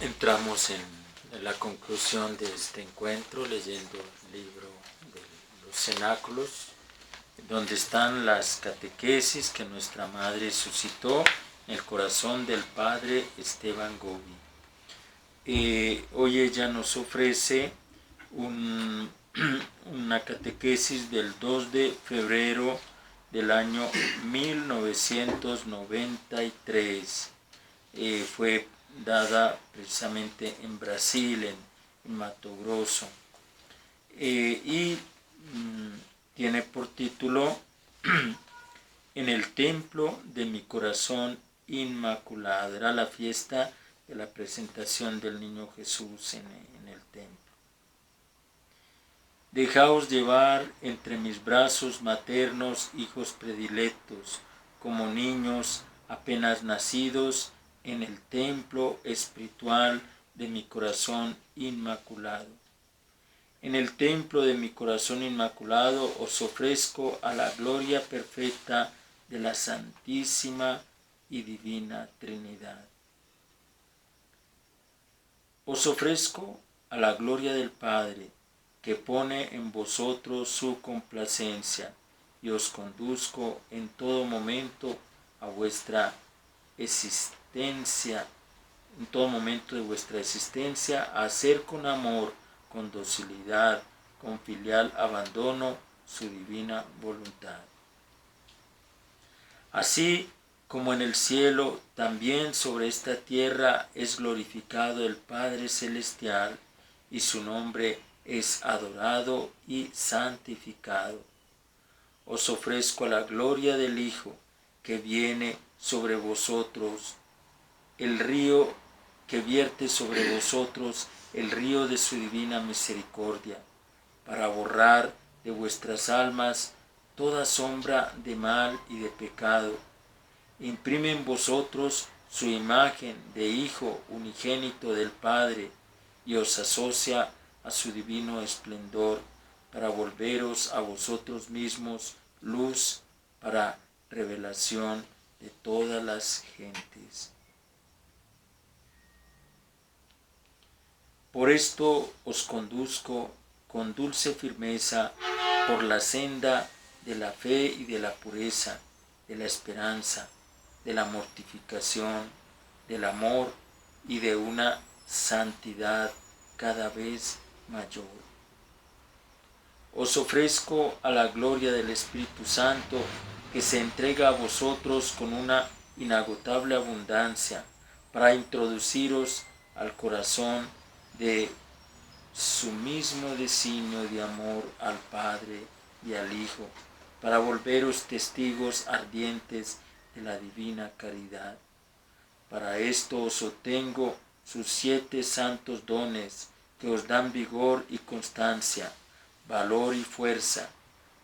Entramos en la conclusión de este encuentro leyendo el libro de los cenáculos, donde están las catequesis que nuestra Madre suscitó en el corazón del Padre Esteban Gobi. Hoy ella nos ofrece una catequesis del 2 de febrero del año 1993. Fue dada precisamente en Brasil, en Mato Grosso, y tiene por título En el templo de mi corazón inmaculado. Era la fiesta de la presentación del niño Jesús en el templo. Dejaos llevar entre mis brazos maternos, hijos predilectos, como niños apenas nacidos, en el templo espiritual de mi corazón inmaculado. En el templo de mi corazón inmaculado os ofrezco a la gloria perfecta de la Santísima y Divina Trinidad. Os ofrezco a la gloria del Padre, que pone en vosotros su complacencia, y os conduzco en todo momento a vuestra existencia, en todo momento de vuestra existencia, a hacer con amor, con docilidad, con filial abandono, su divina voluntad. Así como en el cielo, también sobre esta tierra es glorificado el Padre Celestial, y su nombre es adorado y santificado. Os ofrezco a la gloria del Hijo, que viene sobre vosotros, el río que vierte sobre vosotros el río de su divina misericordia, para borrar de vuestras almas toda sombra de mal y de pecado. Imprime en vosotros su imagen de Hijo unigénito del Padre, y os asocia a su divino esplendor, para volveros a vosotros mismos luz para revelación de todas las gentes. Por esto os conduzco con dulce firmeza por la senda de la fe y de la pureza, de la esperanza, de la mortificación, del amor y de una santidad cada vez mayor. Os ofrezco a la gloria del Espíritu Santo, que se entrega a vosotros con una inagotable abundancia, para introduciros al corazón de su mismo designio de amor al Padre y al Hijo, para volveros testigos ardientes de la divina caridad. Para esto os obtengo sus 7 santos dones, que os dan vigor y constancia, valor y fuerza,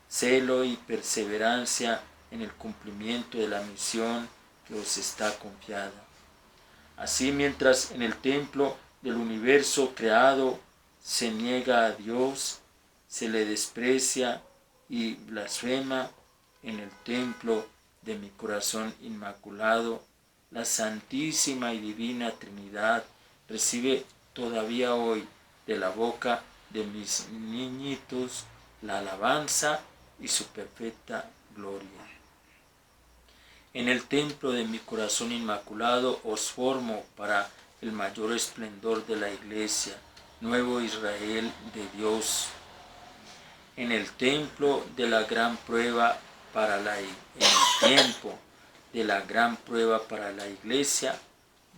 celo y perseverancia en el cumplimiento de la misión que os está confiada. Así, mientras en el templo del universo creado se niega a Dios, se le desprecia y blasfema, en el templo de mi corazón inmaculado, la Santísima y Divina Trinidad recibe todavía hoy de la boca de mis niñitos la alabanza y su perfecta gloria. En el templo de mi corazón inmaculado os formo para el mayor esplendor de la Iglesia, nuevo Israel de Dios. En el templo de la gran prueba en el tiempo de la gran prueba para la Iglesia,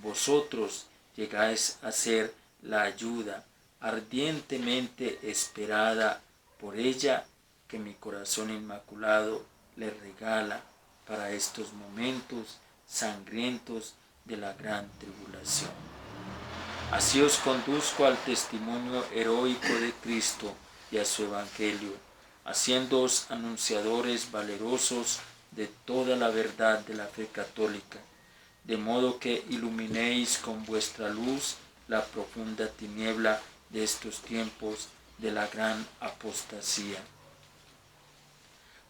vosotros llegáis a ser la ayuda ardientemente esperada por ella, que mi corazón inmaculado le regala para estos momentos sangrientos de la gran tribulación. Así os conduzco al testimonio heroico de Cristo y a su Evangelio, haciéndoos anunciadores valerosos de toda la verdad de la fe católica, de modo que iluminéis con vuestra luz la profunda tiniebla de estos tiempos de la gran apostasía.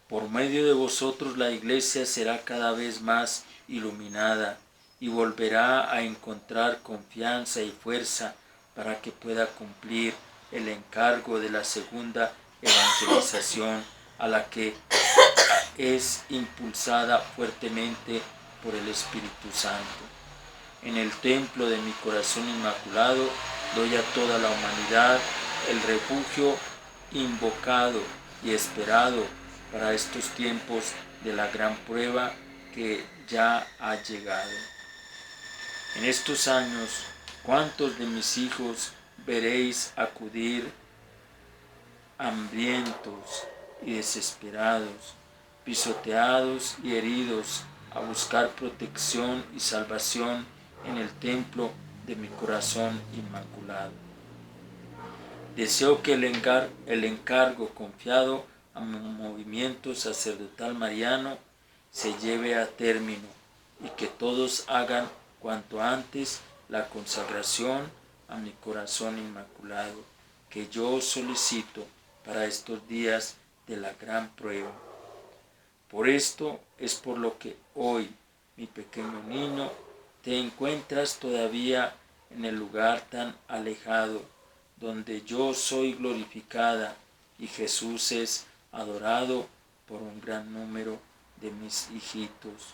Por medio de vosotros la Iglesia será cada vez más iluminada, y volverá a encontrar confianza y fuerza para que pueda cumplir el encargo de la segunda evangelización a la que es impulsada fuertemente por el Espíritu Santo. En el templo de mi corazón inmaculado doy a toda la humanidad el refugio invocado y esperado para estos tiempos de la gran prueba que ya ha llegado. En estos años, ¿cuántos de mis hijos veréis acudir hambrientos y desesperados, pisoteados y heridos, a buscar protección y salvación en el templo de mi corazón inmaculado? Deseo que el encargo confiado a mi movimiento sacerdotal mariano se lleve a término y que todos hagan cuanto antes la consagración a mi corazón inmaculado, que yo solicito para estos días de la gran prueba. Por esto es por lo que hoy, mi pequeño niño, te encuentras todavía en el lugar tan alejado, donde yo soy glorificada y Jesús es adorado por un gran número de mis hijitos,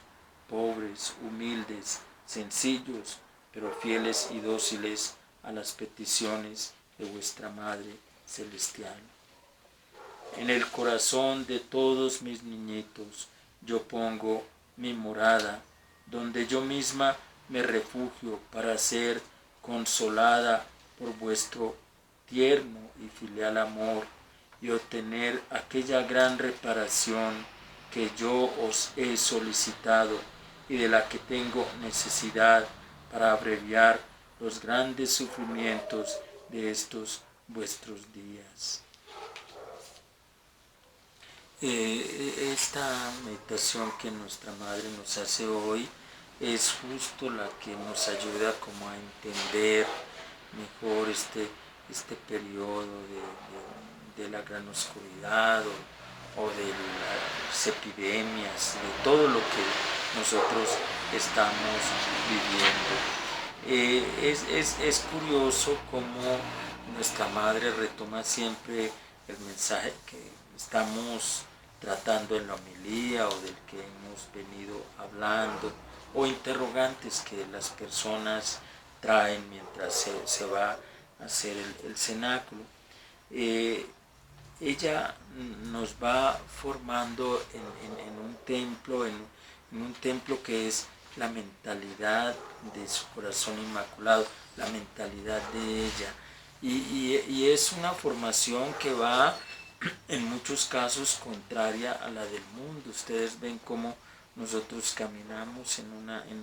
pobres, humildes, sencillos, pero fieles y dóciles a las peticiones de vuestra Madre Celestial. En el corazón de todos mis niñitos yo pongo mi morada, donde yo misma me refugio para ser consolada por vuestro tierno y filial amor y obtener aquella gran reparación que yo os he solicitado y de la que tengo necesidad para abreviar los grandes sufrimientos de estos vuestros días. Esta meditación que nuestra Madre nos hace hoy es justo la que nos ayuda como a entender mejor este periodo de la gran oscuridad o de las epidemias, de todo lo que nosotros estamos viviendo. Es curioso cómo nuestra Madre retoma siempre el mensaje que estamos tratando en la homilía o del que hemos venido hablando, o interrogantes que las personas traen mientras se va a hacer el cenáculo. Ella nos va formando en un templo que es la mentalidad de su corazón inmaculado, la mentalidad de ella. Y es una formación que va en muchos casos contraria a la del mundo. Ustedes ven cómo nosotros caminamos en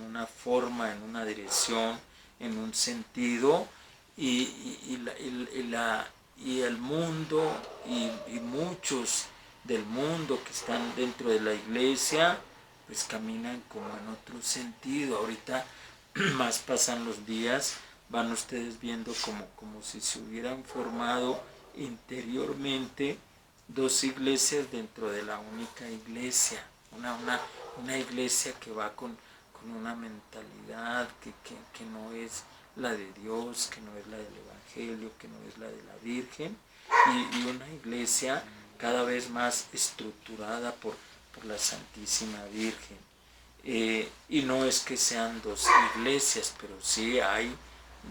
una forma, en una dirección, en un sentido, y el mundo y muchos del mundo que están dentro de la iglesia pues caminan como en otro sentido. Ahorita más pasan los días, van ustedes viendo como si se hubieran formado interiormente dos iglesias dentro de la única iglesia, una iglesia que va con una mentalidad que no es la de Dios, que no es la del Evangelio, que no es la de la Virgen, y una iglesia cada vez más estructurada por la Santísima Virgen. Y no es que sean dos iglesias, pero sí hay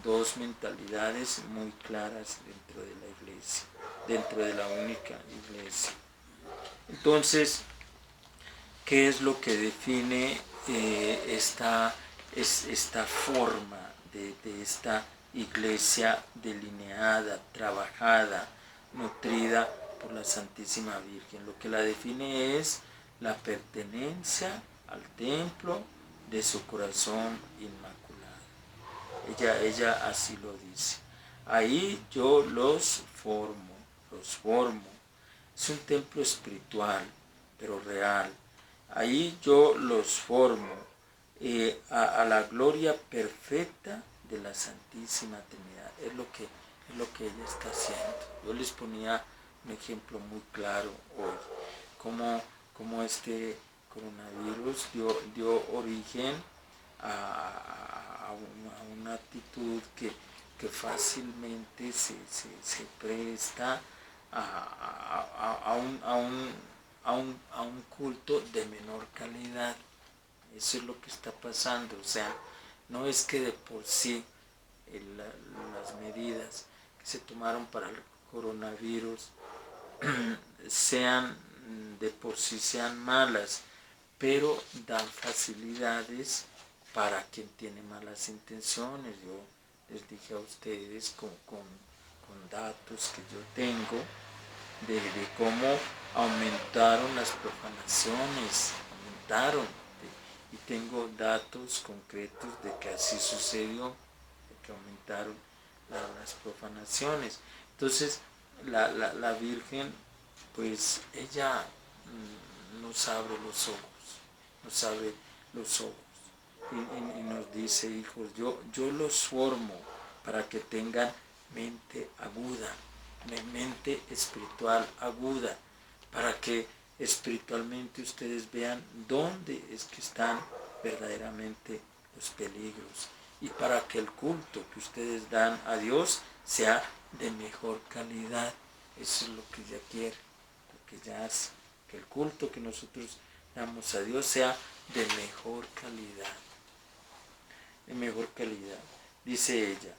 dos mentalidades muy claras dentro de la iglesia, dentro de la única iglesia. Entonces, ¿qué es lo que define esta forma de esta iglesia delineada, trabajada, nutrida por la Santísima Virgen? Lo que la define es la pertenencia al templo de su corazón inmaculado. Ella así lo dice. Ahí yo los formo. Es un templo espiritual, pero real. Ahí yo los formo a la gloria perfecta de la Santísima Trinidad. Es lo que ella está haciendo. Yo les ponía un ejemplo muy claro hoy, como este coronavirus dio origen a una actitud que fácilmente se presta a un culto de menor calidad. Eso es lo que está pasando. O sea, no es que de por sí las medidas que se tomaron para el coronavirus sean de por sí sean malas, pero dan facilidades para quien tiene malas intenciones. Yo les dije a ustedes con datos que yo tengo de cómo aumentaron las profanaciones, y tengo datos concretos de que así sucedió, de que aumentaron las profanaciones. Entonces, la Virgen, pues ella nos abre los ojos, y nos dice: hijos, yo los formo para que tengan mente aguda, mente espiritual aguda, para que espiritualmente ustedes vean dónde es que están verdaderamente los peligros, y para que el culto que ustedes dan a Dios sea de mejor calidad. Eso es lo que ella quiere, lo que ella hace, que el culto que nosotros damos a Dios sea de mejor calidad. De mejor calidad. Dice ella: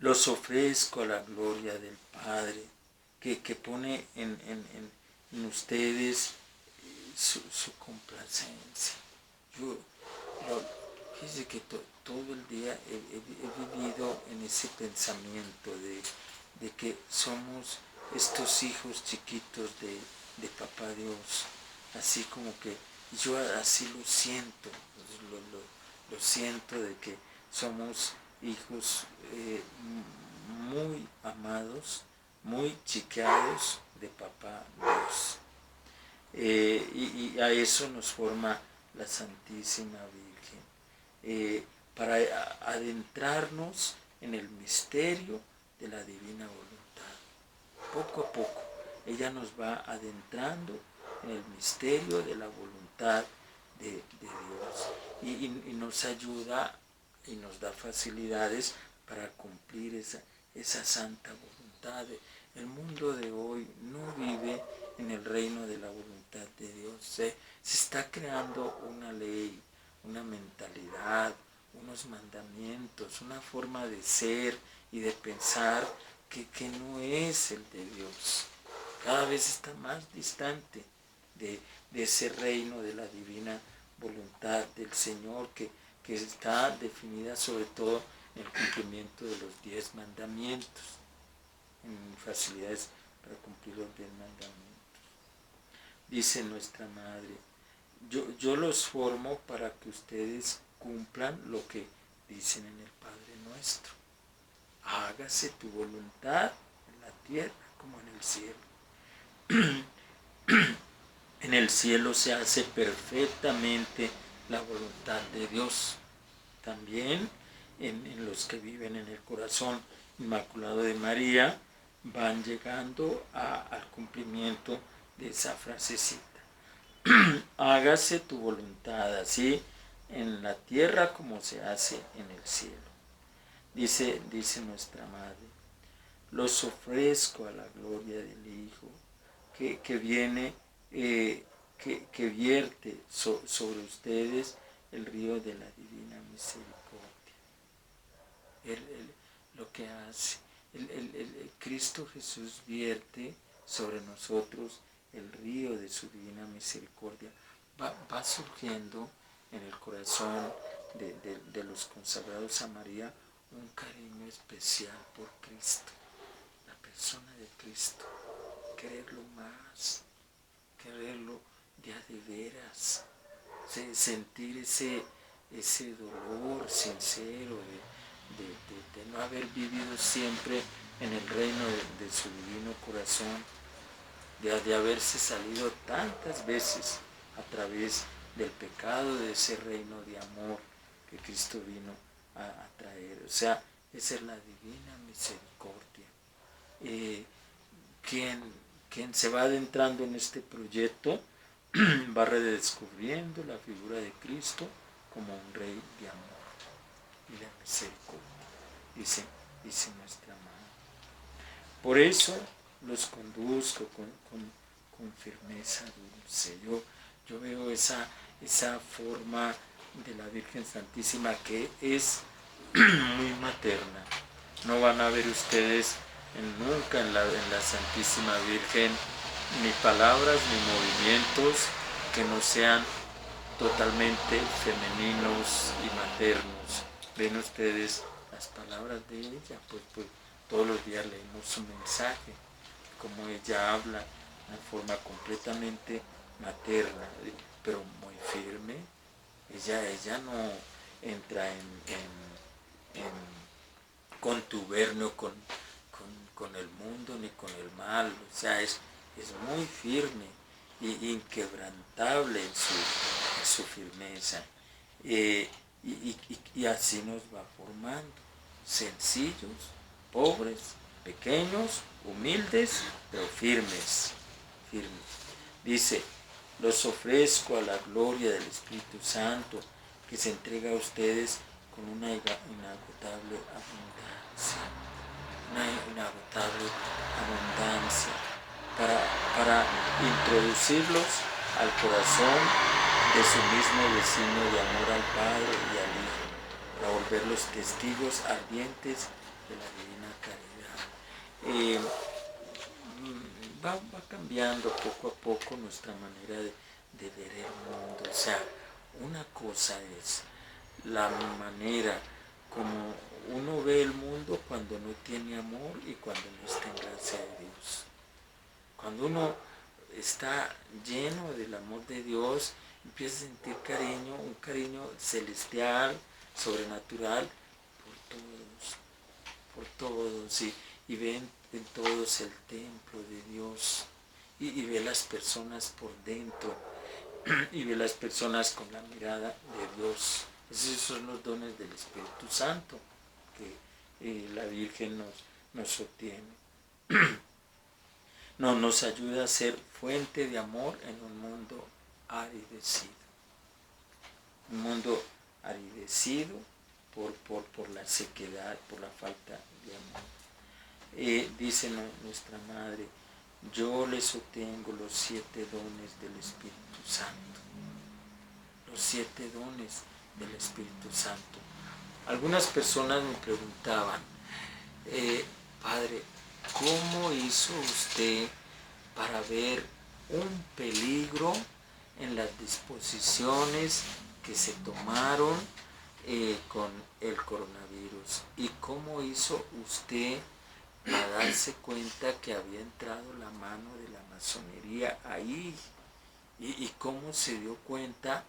los ofrezco a la gloria del Padre, que pone en ustedes su complacencia. Fíjense que todo el día he vivido en ese pensamiento de que somos estos hijos chiquitos de Papá Dios, así como que yo así lo siento, lo siento, de que somos hijos muy amados, muy chiqueados de Papá Dios. Y a eso nos forma la Santísima Virgen, para adentrarnos en el misterio de la divina voluntad. Poco a poco ella nos va adentrando en el misterio de la voluntad de Dios, y nos ayuda y nos da facilidades para cumplir esa santa voluntad. El mundo de hoy no vive en el reino de la voluntad de Dios. Se está creando una ley, una mentalidad, unos mandamientos, una forma de ser y de pensar que no es el de Dios. Cada vez está más distante de ese reino de la divina voluntad del Señor, que está definida sobre todo en el cumplimiento de los 10 mandamientos, en facilidades para cumplir los 10 mandamientos. Dice nuestra Madre: yo los formo para que ustedes cumplan lo que dicen en el Padre Nuestro. Hágase tu voluntad en la tierra como en el cielo. En el cielo se hace perfectamente la voluntad de Dios. También en los que viven en el corazón inmaculado de María van llegando al cumplimiento de esa frasecita. Hágase tu voluntad, así en la tierra como se hace en el cielo. Dice nuestra Madre: los ofrezco a la gloria del Hijo, que viene, que vierte sobre ustedes el río de la divina misericordia. Lo que hace, el Cristo Jesús vierte sobre nosotros el río de su divina misericordia. Va surgiendo en el corazón de los consagrados a María un cariño especial por Cristo, la persona de Cristo, quererlo más, quererlo de a de veras, sentir ese dolor sincero de no haber vivido siempre en el reino de su divino corazón, de haberse salido tantas veces a través del pecado de ese reino de amor que Cristo vino a traer. O sea, esa es la divina misericordia. Quien se va adentrando en este proyecto va redescubriendo la figura de Cristo como un rey de amor y de misericordia, dice nuestra madre. Por eso los conduzco con firmeza dulce. Yo veo esa forma de la Virgen Santísima que es muy materna. No van a ver ustedes nunca en la Santísima Virgen ni palabras ni movimientos que no sean totalmente femeninos y maternos. Ven ustedes las palabras de ella, pues todos los días leemos su mensaje, como ella habla de una forma completamente materna, pero muy firme. Ella no entra en contubernio con el mundo ni con el mal, o sea, es muy firme e inquebrantable en su firmeza. Y así nos va formando, sencillos, pobres, pequeños, humildes, pero firmes. Dice, los ofrezco a la gloria del Espíritu Santo, que se entrega a ustedes con una inagotable abundancia, para introducirlos al corazón de su mismo designio de amor al Padre y al Hijo, para volverlos testigos ardientes de la divina caridad. Va cambiando poco a poco nuestra manera de ver el mundo. O sea, una cosa es la manera como uno ve el mundo cuando no tiene amor y cuando no está en gracia de Dios. Cuando uno está lleno del amor de Dios, empieza a sentir cariño, un cariño celestial, sobrenatural, por todos, y ven en todos el templo de Dios, y ve las personas por dentro, y ve las personas con la mirada de Dios. Esos son los dones del Espíritu Santo que la Virgen nos obtiene. Nos ayuda a ser fuente de amor en un mundo aridecido. Un mundo aridecido por la sequedad, por la falta de amor. Dice nuestra Madre, yo les obtengo los 7 dones del Espíritu Santo. Los 7 dones del Espíritu Santo. Algunas personas me preguntaban, Padre, ¿cómo hizo usted para ver un peligro en las disposiciones que se tomaron con el coronavirus? ¿Y cómo hizo usted para darse cuenta que había entrado la mano de la masonería ahí? ¿Y cómo se dio cuenta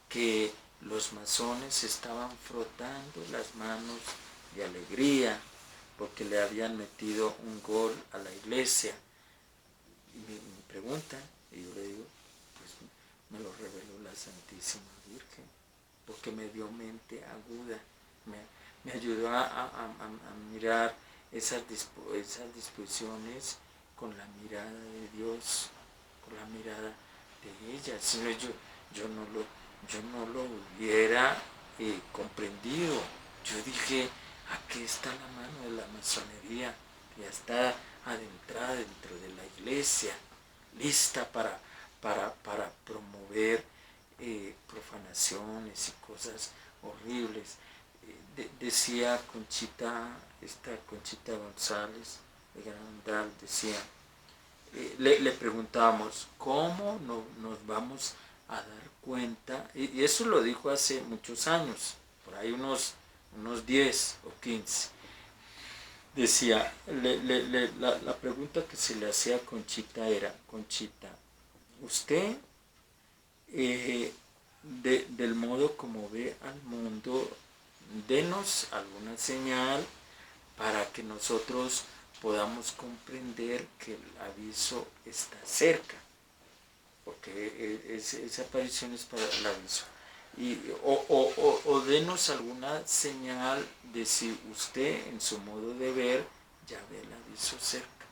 que los masones estaban frotando las manos de alegría porque le habían metido un gol a la iglesia? Y me preguntan, y yo le digo, pues me lo reveló la Santísima Virgen, porque me dio mente aguda, me ayudó a mirar esas disposiciones con la mirada de Dios, con la mirada de ella. Si no, yo no lo hubiera comprendido. Yo dije, aquí está la mano de la masonería, que ya está adentrada dentro de la iglesia, lista para promover profanaciones y cosas horribles. Decía Conchita González de Grandal, decía, le preguntábamos, ¿cómo nos vamos a dar cuenta? Y eso lo dijo hace muchos años, por ahí unos 10 o 15. Decía, la pregunta que se le hacía a Conchita era, Conchita, usted, del modo como ve al mundo, denos alguna señal para que nosotros podamos comprender que el aviso está cerca, porque esa aparición es para el aviso. O denos alguna señal de si usted en su modo de ver ya ve el aviso cerca.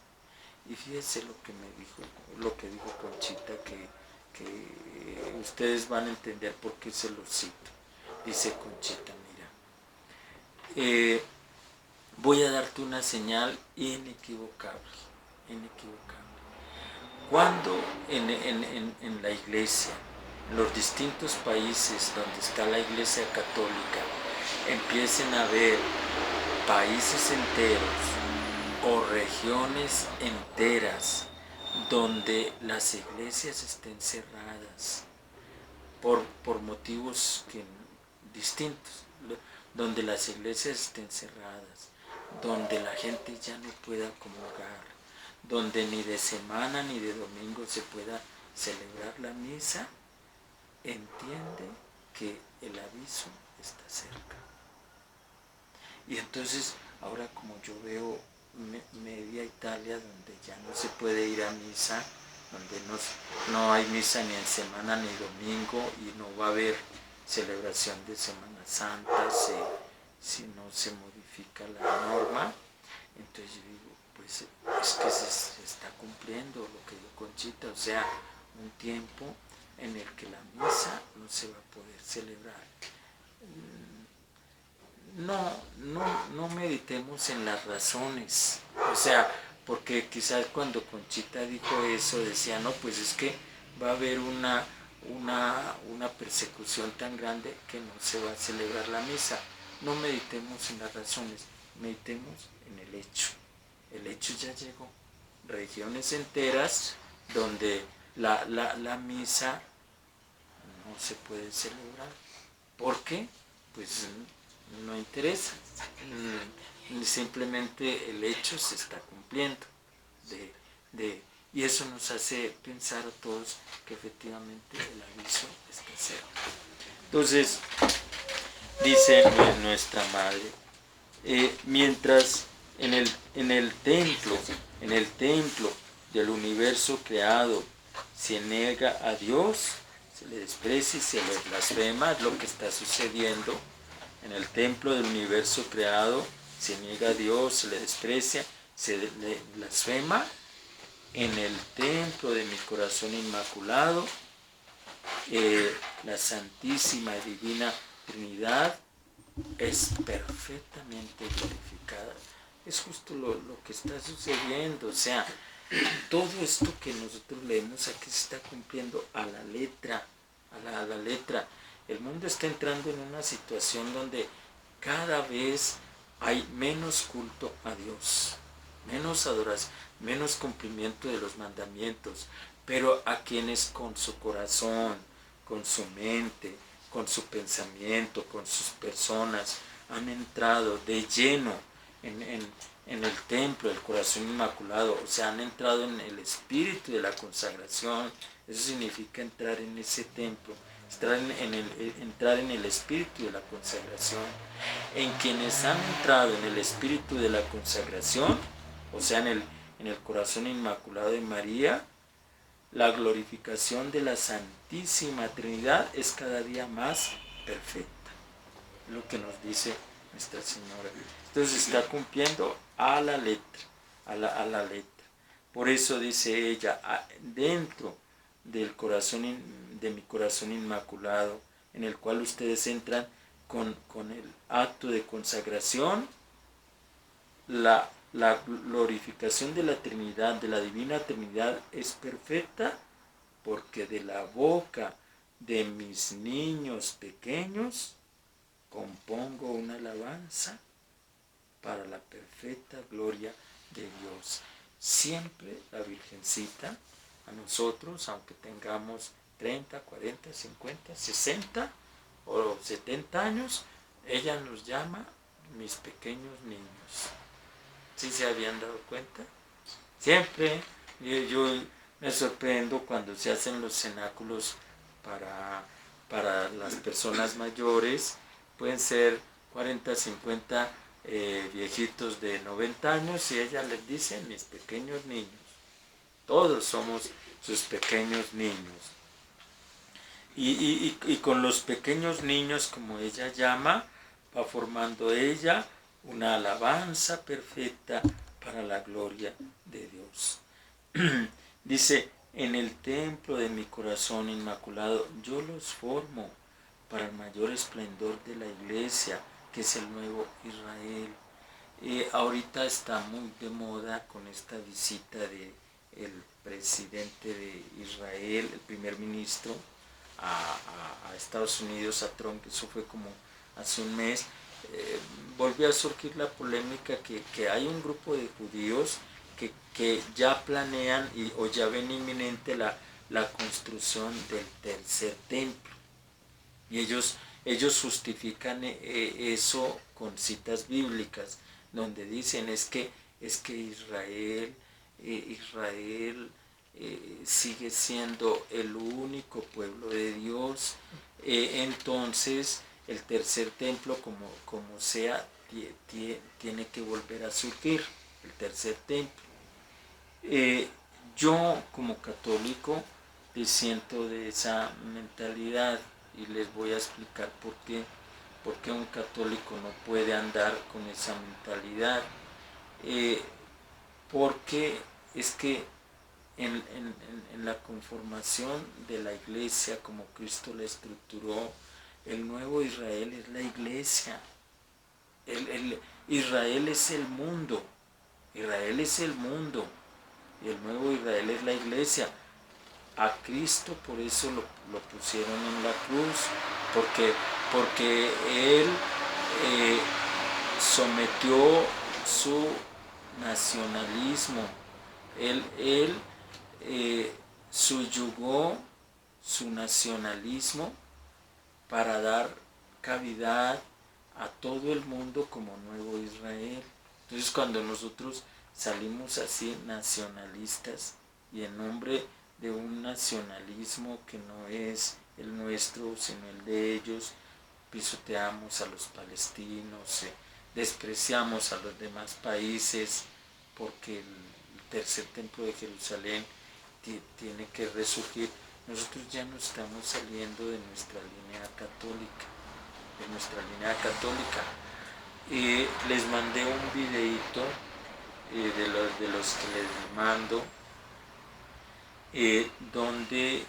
Y fíjese lo que dijo Conchita, que ustedes van a entender por qué se lo cito. dice Conchita, mira, voy a darte una señal inequivocable. Cuando en la iglesia, en los distintos países donde está la iglesia católica, empiecen a haber países enteros o regiones enteras donde las iglesias estén cerradas por motivos distintos, donde las iglesias estén cerradas, donde la gente ya no pueda comulgar, donde ni de semana ni de domingo se pueda celebrar la misa, entiende que el aviso está cerca. Y entonces, ahora como yo veo media Italia donde ya no se puede ir a misa, donde no hay misa ni en semana ni domingo y no va a haber celebración de Semana Santa si no se modifica la norma, entonces yo digo, pues es que se está cumpliendo lo que dijo Conchita, o sea, un tiempo en el que la misa no se va a poder celebrar. No meditemos en las razones, o sea, porque quizás cuando Conchita dijo eso decía, no, pues es que va a haber una persecución tan grande que no se va a celebrar la misa. No meditemos en las razones, meditemos en el hecho. El hecho ya llegó. Regiones enteras donde la misa no se puede celebrar. ¿Por qué? Pues no interesa. Simplemente el hecho se está cumpliendo. Y eso nos hace pensar a todos que efectivamente el aviso está cerca. Entonces, dice nuestra madre, mientras en el templo del universo creado se niega a Dios, se le desprecia y se le blasfema, es lo que está sucediendo. En el templo del universo creado se niega a Dios, se le desprecia, se le blasfema. En el templo de mi corazón inmaculado, la Santísima y Divina Trinidad es perfectamente glorificada. Es justo lo que está sucediendo, o sea, todo esto que nosotros leemos aquí se está cumpliendo a la letra, a la letra. El mundo está entrando en una situación donde cada vez hay menos culto a Dios, menos adoración, menos cumplimiento de los mandamientos, pero a quienes con su corazón, con su mente, con su pensamiento, con sus personas, han entrado de lleno en el templo del corazón inmaculado, o sea, han entrado en el espíritu de la consagración. Eso significa entrar en ese templo, entrar en el espíritu de la consagración. En quienes han entrado en el espíritu de la consagración, o sea, en el corazón inmaculado de María, la glorificación de la Santísima Trinidad es cada día más perfecta. Lo que nos dice Nuestra Señora. Entonces está cumpliendo a la letra, a la letra. Por eso dice ella, dentro del corazón, de mi corazón inmaculado, en el cual ustedes entran con el acto de consagración, la glorificación de la Trinidad, de la Divina Trinidad, es perfecta, porque de la boca de mis niños pequeños compongo una alabanza para la perfecta gloria de Dios. Siempre la Virgencita, a nosotros, aunque tengamos 30, 40, 50, 60 o 70 años, ella nos llama mis pequeños niños. ¿Sí se habían dado cuenta? Siempre yo me sorprendo cuando se hacen los cenáculos para las personas mayores. Pueden ser 40, 50 viejitos de 90 años y ella les dice mis pequeños niños. Todos somos sus pequeños niños. Y con los pequeños niños, como ella llama, va formando ella una alabanza perfecta para la gloria de Dios. Dice, en el templo de mi corazón inmaculado, yo los formo para el mayor esplendor de la iglesia, que es el nuevo Israel. Ahorita está muy de moda con esta visita de el presidente de Israel, el primer ministro, a Estados Unidos, a Trump, que eso fue como hace un mes. Volvió a surgir la polémica que hay un grupo de judíos que ya planean o ya ven inminente la construcción del tercer templo. Y ellos justifican eso con citas bíblicas, donde dicen es que Israel sigue siendo el único pueblo de Dios. Entonces el tercer templo, como sea, tiene que volver a surgir, el tercer templo. Yo como católico disiento de esa mentalidad y les voy a explicar por qué un católico no puede andar con esa mentalidad. Porque es que en la conformación de la iglesia, como Cristo la estructuró, el nuevo Israel es la iglesia. Israel es el mundo. Israel es el mundo. Y el nuevo Israel es la iglesia. A Cristo por eso lo pusieron en la cruz, porque Él sometió su nacionalismo, Él subyugó su nacionalismo para dar cavidad a todo el mundo como nuevo Israel. Entonces cuando nosotros salimos así nacionalistas y en nombre de un nacionalismo que no es el nuestro sino el de ellos, pisoteamos a los palestinos, despreciamos a los demás países, porque el tercer templo de Jerusalén tiene que resurgir. Nosotros ya no estamos saliendo de nuestra línea católica. Les mandé un videito de los que les mando, donde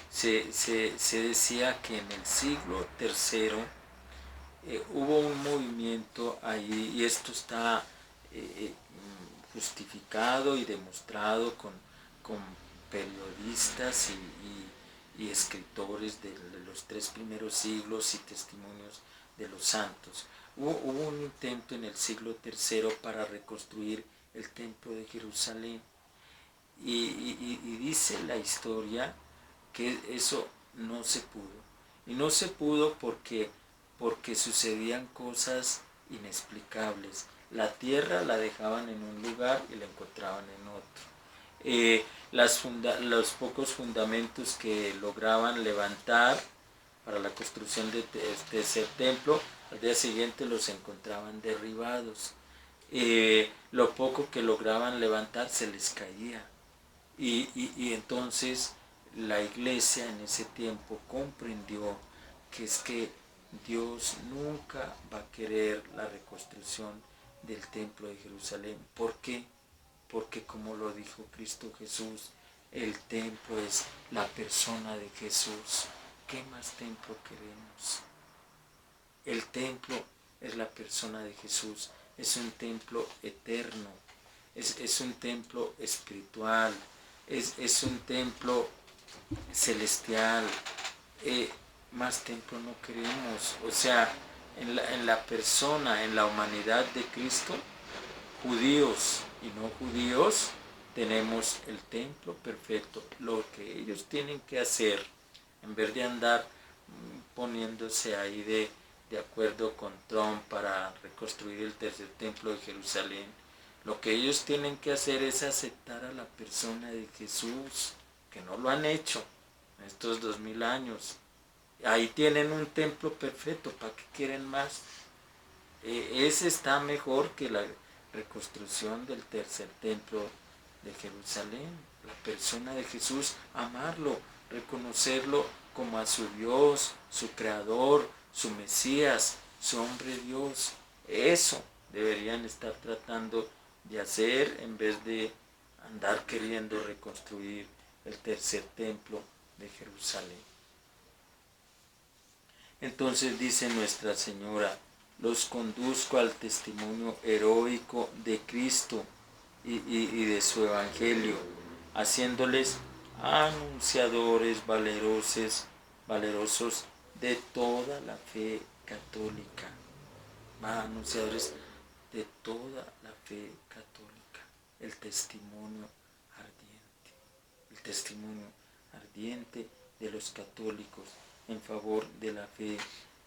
se decía que en el siglo III hubo un movimiento ahí, y esto está justificado y demostrado con periodistas y escritores de los 3 primeros siglos y testimonios de los santos. Hubo un intento en el siglo III para reconstruir el templo de Jerusalén, y dice la historia que eso no se pudo. Y no se pudo porque sucedían cosas inexplicables. La tierra la dejaban en un lugar y la encontraban en otro. Los pocos fundamentos que lograban levantar para la construcción de ese templo, al día siguiente los encontraban derribados. Lo poco que lograban levantar se les caía. Y entonces la iglesia en ese tiempo comprendió que es que Dios nunca va a querer la reconstrucción del templo de Jerusalén. ¿Por qué? Porque como lo dijo Cristo Jesús, el templo es la persona de Jesús. ¿Qué más templo queremos? El templo es la persona de Jesús. Es un templo eterno. Es un templo espiritual. Es un templo celestial. Más templo no queremos. O sea, en la persona, en la humanidad de Cristo, judíos y no judíos, tenemos el templo perfecto. Lo que ellos tienen que hacer, en vez de andar poniéndose ahí de acuerdo con Trump para reconstruir el tercer templo de Jerusalén, lo que ellos tienen que hacer es aceptar a la persona de Jesús, que no lo han hecho en estos 2000 años. Ahí tienen un templo perfecto, ¿para qué quieren más? Ese está mejor que la reconstrucción del tercer templo de Jerusalén. La persona de Jesús, amarlo, reconocerlo como a su Dios, su Creador, su Mesías, su hombre Dios. Eso deberían estar tratando de hacer en vez de andar queriendo reconstruir el tercer templo de Jerusalén. Entonces dice Nuestra Señora, los conduzco al testimonio heroico de Cristo y de su Evangelio, haciéndoles anunciadores valerosos de toda la fe católica. Anunciadores de toda la fe católica. El testimonio ardiente de los católicos en favor de la fe.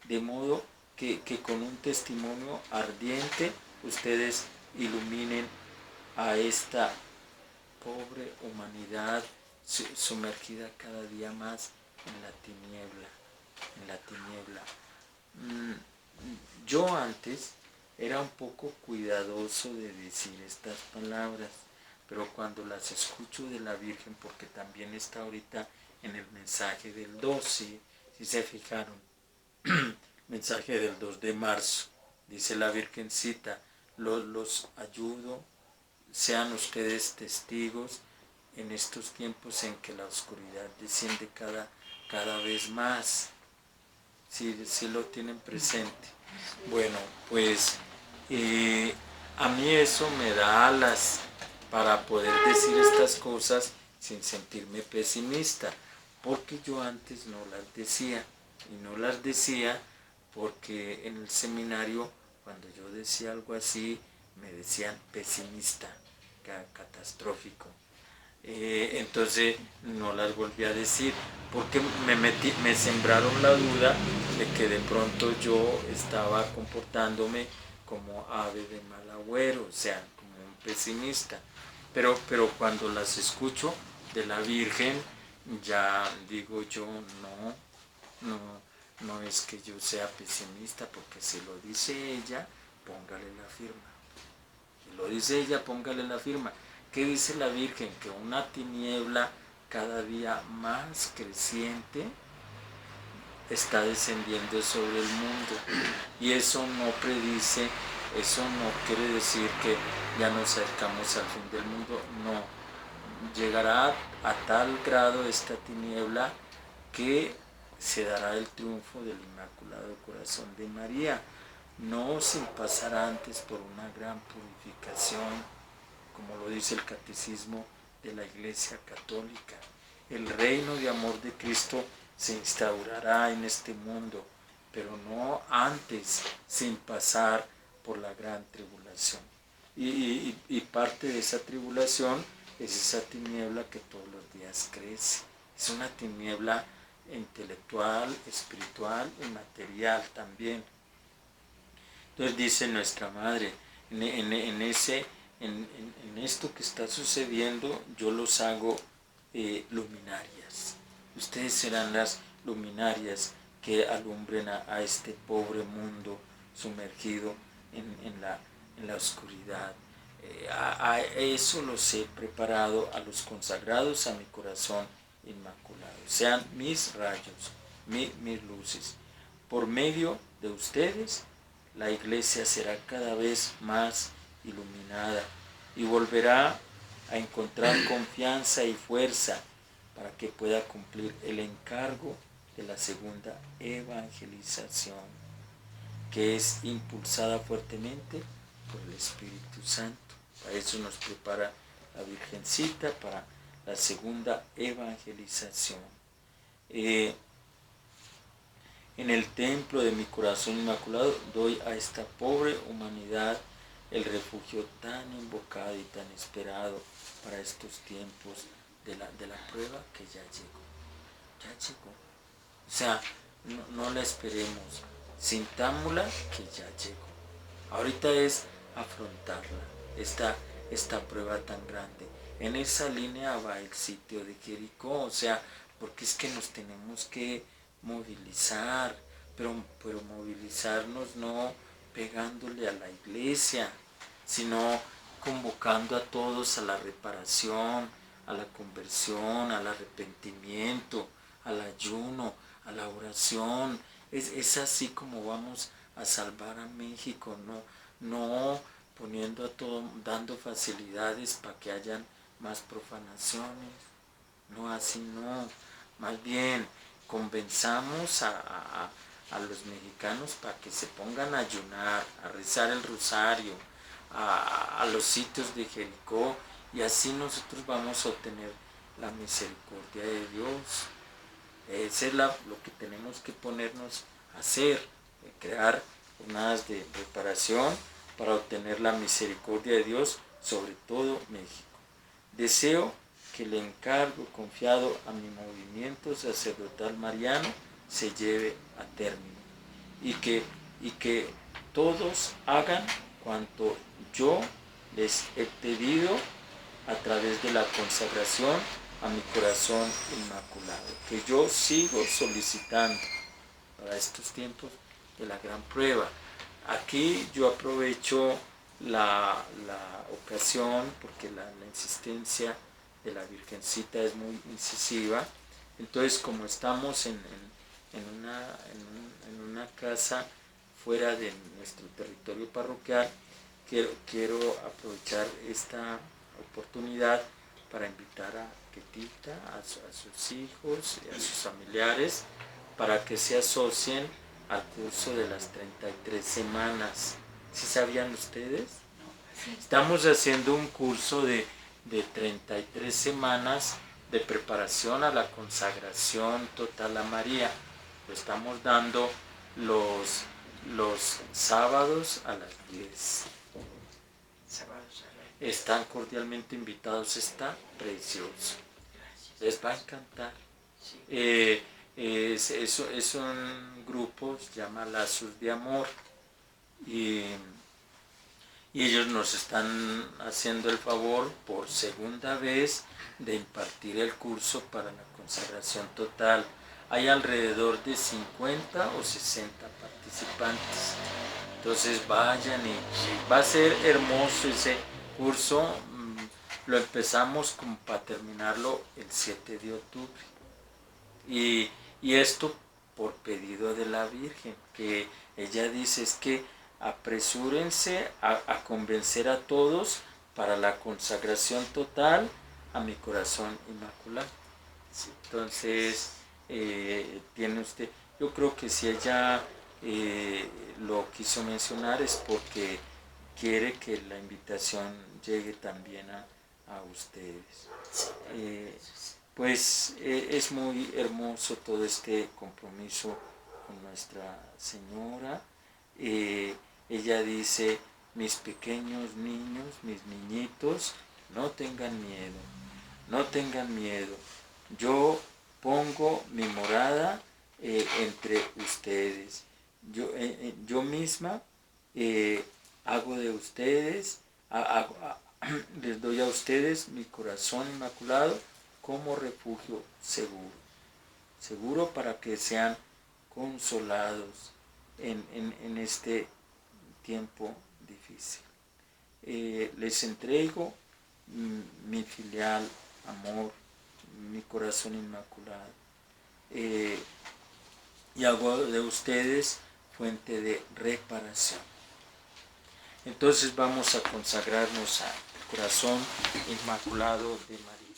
De modo que con un testimonio ardiente ustedes iluminen a esta pobre humanidad sumergida cada día más en la tiniebla. Yo antes era un poco cuidadoso de decir estas palabras, pero cuando las escucho de la Virgen, porque también está ahorita en el mensaje del 12, si se fijaron, mensaje del 2 de marzo, dice la Virgencita, los ayudo, sean ustedes testigos en estos tiempos en que la oscuridad desciende cada vez más. Si lo tienen presente. Bueno, pues a mí eso me da alas para poder decir estas cosas sin sentirme pesimista, porque yo antes no las decía, y no las decía porque en el seminario, cuando yo decía algo así, me decían pesimista, catastrófico. Entonces no las volví a decir porque me sembraron la duda de que de pronto yo estaba comportándome como ave de mal agüero, o sea, como un pesimista. Pero cuando las escucho de la Virgen, ya digo yo, no es que yo sea pesimista, porque si lo dice ella, póngale la firma. Si lo dice ella, póngale la firma. ¿Qué dice la Virgen? Que una tiniebla cada día más creciente está descendiendo sobre el mundo. Y eso no predice, eso no quiere decir que ya nos acercamos al fin del mundo. No, llegará a tal grado esta tiniebla que se dará el triunfo del Inmaculado Corazón de María, no sin pasar antes por una gran purificación, como lo dice el Catecismo de la Iglesia Católica. El reino de amor de Cristo se instaurará en este mundo, pero no antes, sin pasar por la gran tribulación. Y parte de esa tribulación es esa tiniebla que todos los días crece. Es una tiniebla intelectual, espiritual y material también. Entonces dice nuestra Madre, en esto que está sucediendo, yo los hago luminarias. Ustedes serán las luminarias que alumbren a este pobre mundo sumergido en la oscuridad. A eso los he preparado a los consagrados a mi corazón inmaculado. Sean mis rayos, mis luces. Por medio de ustedes, la iglesia será cada vez más iluminada y volverá a encontrar confianza y fuerza para que pueda cumplir el encargo de la segunda evangelización, que es impulsada fuertemente por el Espíritu Santo. Para eso nos prepara la Virgencita, para la segunda evangelización. En el templo de mi corazón inmaculado doy a esta pobre humanidad el refugio tan invocado y tan esperado para estos tiempos de la prueba que ya llegó. Ya llegó. O sea, no la esperemos. Sintámosla que ya llegó. Ahorita es afrontarla, esta prueba tan grande. En esa línea va el sitio de Jericó, o sea, porque es que nos tenemos que movilizar, pero movilizarnos no pegándole a la iglesia, sino convocando a todos a la reparación, a la conversión, al arrepentimiento, al ayuno, a la oración. Es así como vamos a salvar a México, no poniendo a todo, dando facilidades para que hayan más profanaciones, no así, no, más bien convenzamos a a los mexicanos para que se pongan a ayunar, a rezar el rosario, a los sitios de Jericó, y así nosotros vamos a obtener la misericordia de Dios. Eso es lo que tenemos que ponernos a hacer, crear jornadas de reparación para obtener la misericordia de Dios, sobre todo México. Deseo que el encargo confiado a mi movimiento sacerdotal mariano se lleve a término y que todos hagan cuanto yo les he pedido a través de la consagración a mi corazón inmaculado, que yo sigo solicitando para estos tiempos de la gran prueba. Aquí yo aprovecho la ocasión, porque la insistencia de la Virgencita es muy incisiva. Entonces, como estamos en una casa fuera de nuestro territorio parroquial, quiero aprovechar esta oportunidad para invitar a Ketita, a sus hijos y a sus familiares, para que se asocien al curso de las 33 semanas. ¿Sí sabían ustedes? Estamos haciendo un curso de 33 semanas de preparación a la consagración total a María. Lo estamos dando los sábados a las 10. Están cordialmente invitados, está precioso. Les va a encantar. Es un grupo, se llama Lazos de Amor, y ellos nos están haciendo el favor por segunda vez de impartir el curso para la consagración total. Hay alrededor de 50 o 60 participantes. Entonces vayan, y va a ser hermoso ese curso. Lo empezamos como para terminarlo el 7 de octubre. Y esto por pedido de la Virgen, que ella dice es que apresúrense a convencer a todos para la consagración total a mi corazón inmaculado. Entonces, tiene usted, yo creo que si ella lo quiso mencionar es porque quiere que la invitación llegue también a ustedes. Pues es muy hermoso todo este compromiso con Nuestra Señora. Ella dice, mis pequeños niños, mis niñitos, no tengan miedo, no tengan miedo. Yo pongo mi morada entre ustedes. Yo misma hago de ustedes, les doy a ustedes mi corazón inmaculado como refugio seguro para que sean consolados en este tiempo difícil. Les entrego mi filial amor, mi corazón inmaculado, y hago de ustedes fuente de reparación. Entonces vamos a consagrarnos al corazón inmaculado de María.